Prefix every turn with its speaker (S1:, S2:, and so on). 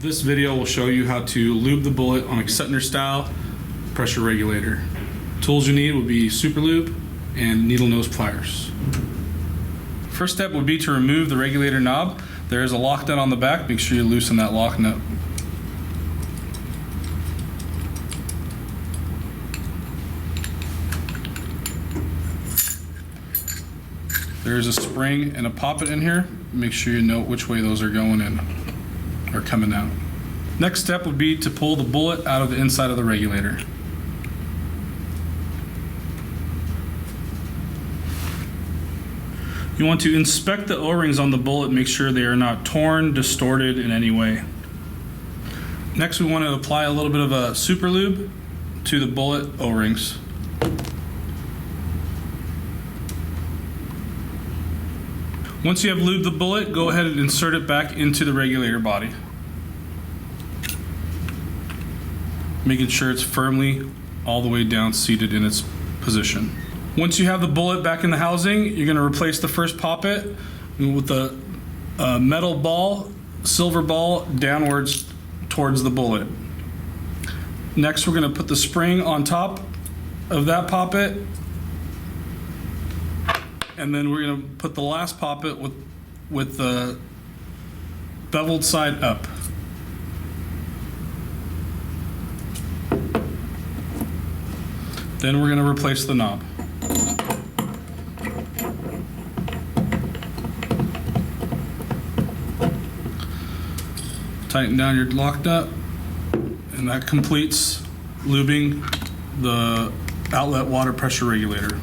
S1: This video will show you how to lube the bullet on a Suttner style pressure regulator. Tools you need would be super lube and needle nose pliers. First step would be to remove the regulator knob. There is a lock nut on the back. Make sure you loosen that lock nut. There's a spring and a poppet in here. Make sure you note which way those are going in or coming out. Next step would be to pull the bullet out of the inside of the regulator. You want to inspect the O-rings on the bullet, make sure they are not torn, distorted in any way. Next, we want to apply a little bit of a super lube to the bullet O-rings. Once you have lubed the bullet, go ahead and insert it back into the regulator body. Making sure it's firmly all the way down seated in its position. Once you have the bullet back in the housing, you're going to replace the first poppet with the metal ball, silver ball, downwards towards the bullet. Next, we're going to put the spring on top of that poppet, and then we're going to put the last poppet with the beveled side up. Then we're going to replace the knob. Tighten down your lock nut, and that completes lubing the outlet water pressure regulator.